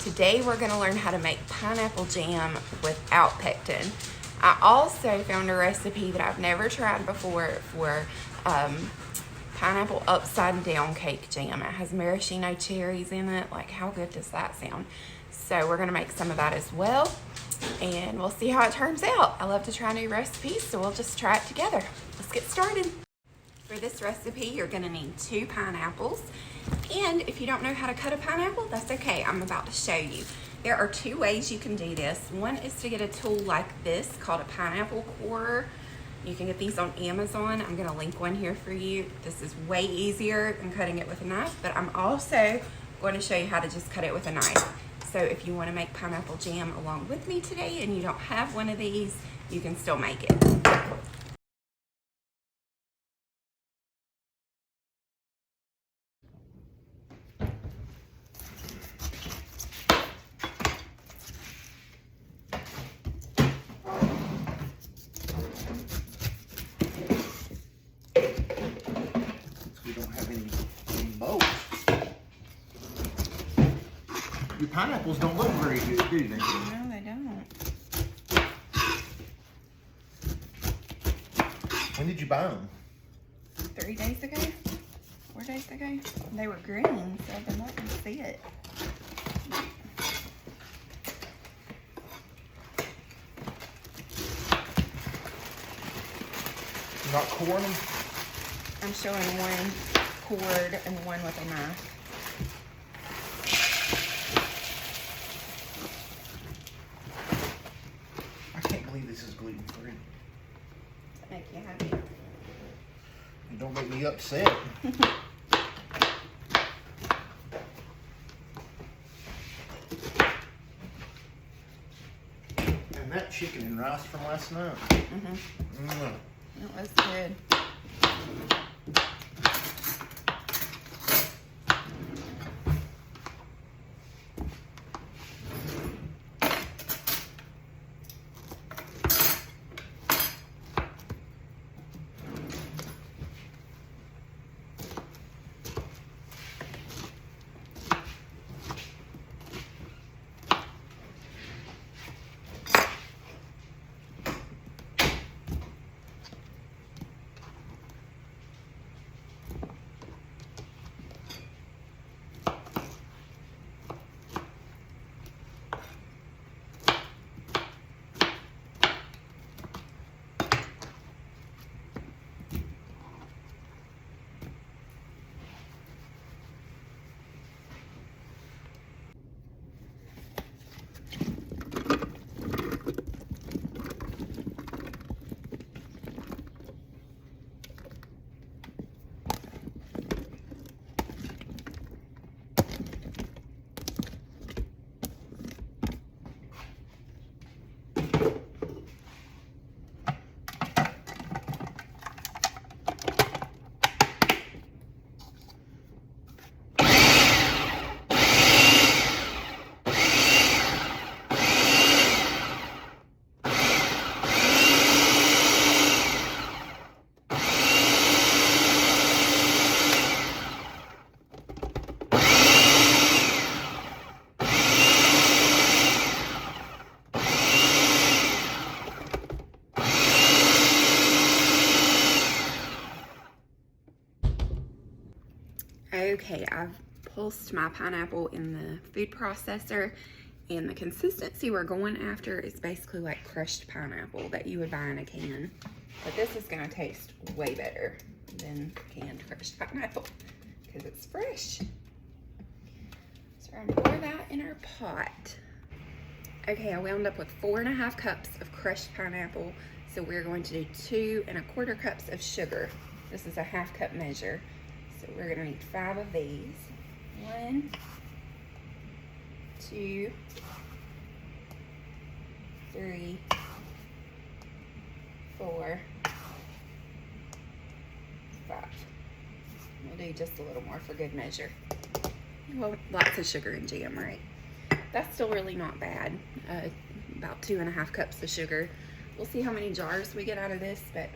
Today we're going to learn how to make pineapple jam without pectin. I also found a recipe that I've never tried before for pineapple upside down cake jam. It has maraschino cherries in it. Like, how good does that sound? So we're going to make some of that as well, and we'll see how it turns out. I love to try new recipes, so we'll just try it together. Let's get started. For this recipe, you're going to need 2 pineapples. And if you don't know how to cut a pineapple, that's okay. I'm about to show you. There are 2 ways you can do this. One is to get a tool like this called a pineapple corer. You can get these on Amazon. I'm going to link one here for you. This is way easier than cutting it with a knife, but I'm also going to show you how to just cut it with a knife. So if you want to make pineapple jam along with me today and you don't have one of these, you can still make it. Your pineapples don't look very good, do they? No, they don't. When did you buy them? 3 days ago? 4 days ago? They were green, so I've been letting them see it. You're not coring them? I'm showing one cord and one with a knife. I can't believe this is gluten free. Does that make you happy? You don't make me upset. And that chicken and rice from last night. It was good. Okay, I've pulsed my pineapple in the food processor, and the consistency we're going after is basically like crushed pineapple that you would buy in a can. But this is gonna taste way better than canned crushed pineapple because it's fresh. So we're gonna pour that in our pot. Okay, I wound up with 4.5 cups of crushed pineapple. So we're going to do 2 1/4 cups of sugar. This is a 1/2 cup measure. So we're gonna need 5 of these. 1, 2, 3, 4, 5. We'll do just a little more for good measure. Well, lots of sugar and jam, right? That's still really not bad. About 2.5 cups of sugar. We'll see how many jars we get out of this, but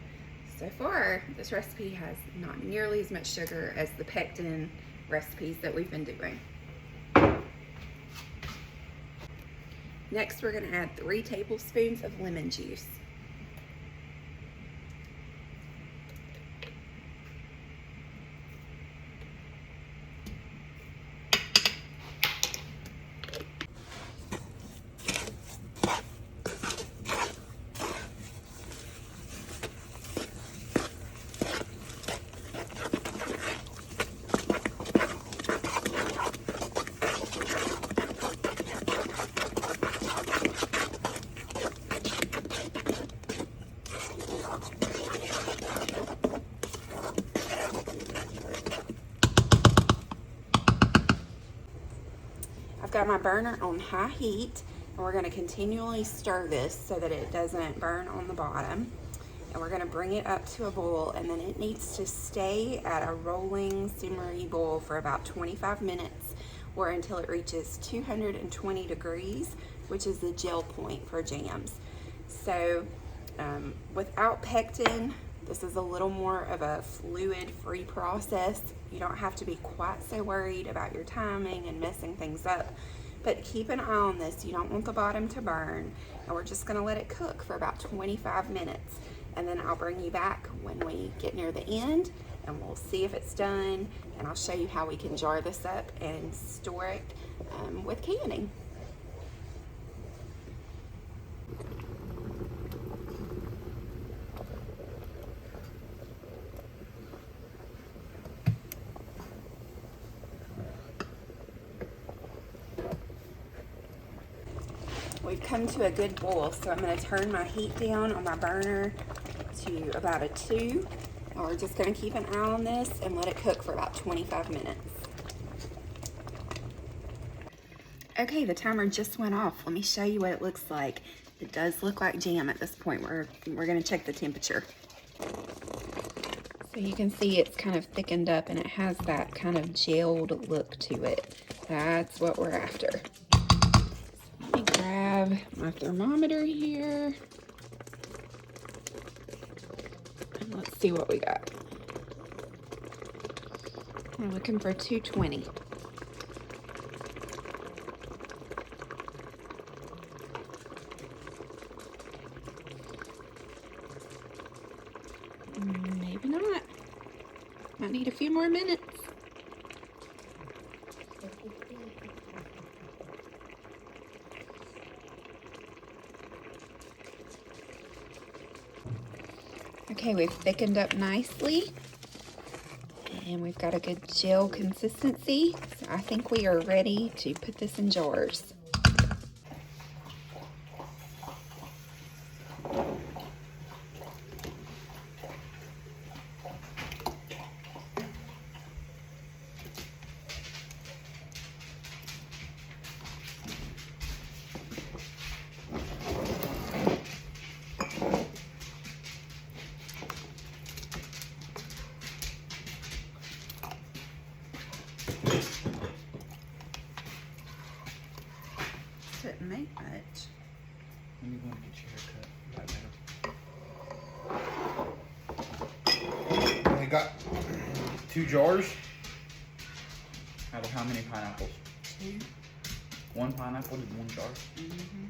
so far, this recipe has not nearly as much sugar as the pectin recipes that we've been doing. Next, we're gonna add 3 tablespoons of lemon juice. I've got my burner on high heat, and we're going to continually stir this so that it doesn't burn on the bottom. And we're going to bring it up to a boil, and then it needs to stay at a rolling simmery boil for about 25 minutes or until it reaches 220 degrees, which is the gel point for jams. So without pectin, this is a little more of a fluid-free process. You don't have to be quite so worried about your timing and messing things up. But keep an eye on this. You don't want the bottom to burn. And we're just gonna let it cook for about 25 minutes. And then I'll bring you back when we get near the end, and we'll see if it's done. And I'll show you how we can jar this up and store it with canning. We've come to a good boil, so I'm going to turn my heat down on my burner to about a 2. And we're just going to keep an eye on this and let it cook for about 25 minutes. Okay, the timer just went off. Let me show you what it looks like. It does look like jam at this point. We're going to check the temperature. So you can see it's kind of thickened up, and it has that kind of gelled look to it. That's what we're after. Let me grab my thermometer here, and let's see what we got. We're looking for 220. Maybe not. Might need a few more minutes. Okay, we've thickened up nicely, and we've got a good gel consistency. So I think we are ready to put this in jars. Didn't make much. When you want to get your haircut, right? Only got 2 jars. Out of how many pineapples? 2. 1 pineapple in 1 jar? Mm-hmm.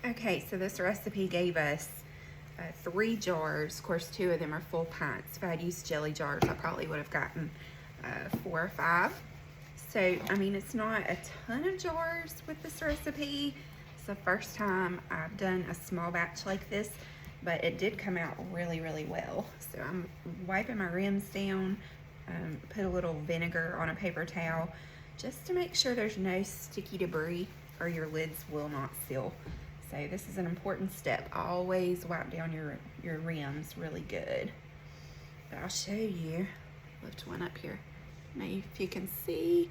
Dang. Okay, so this recipe gave us 3 jars. Of course, 2 of them are full pints. If I had used jelly jars, I probably would have gotten 4 or 5. So, I mean, it's not a ton of jars with this recipe. It's the first time I've done a small batch like this, but it did come out really, really well. So I'm wiping my rims down, put a little vinegar on a paper towel just to make sure there's no sticky debris or your lids will not seal. So this is an important step. Always wipe down your rims really good. But I'll show you, lift one up here. Maybe if you can see,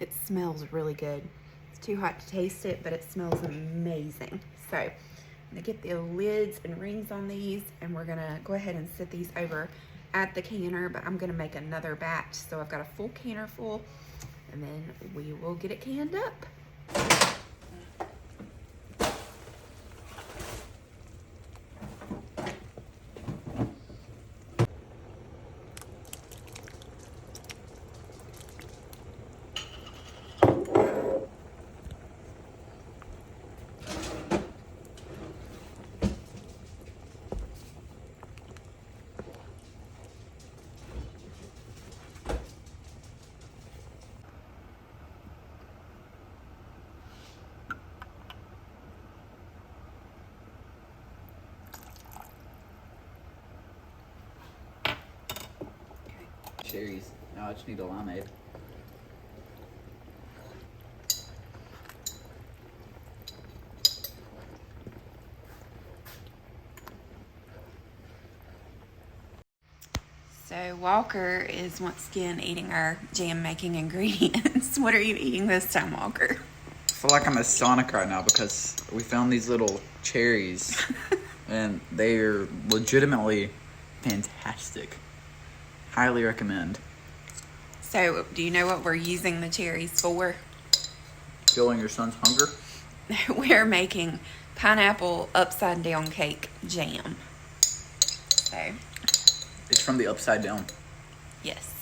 it smells really good. It's too hot to taste it, but it smells amazing. So I'm gonna get the lids and rings on these, and we're gonna go ahead and set these over at the canner, but I'm gonna make another batch. So I've got a full canner full, and then we will get it canned up. cherries. Now I just need a limeade. So Walker is once again eating our jam making ingredients. What are you eating this time, Walker? I feel like I'm a Sonic right now because we found these little cherries and they are legitimately fantastic. Highly recommend. So do you know what we're using the cherries for? Filling your son's hunger. We're making pineapple upside down cake jam. So It's from the upside down. yes.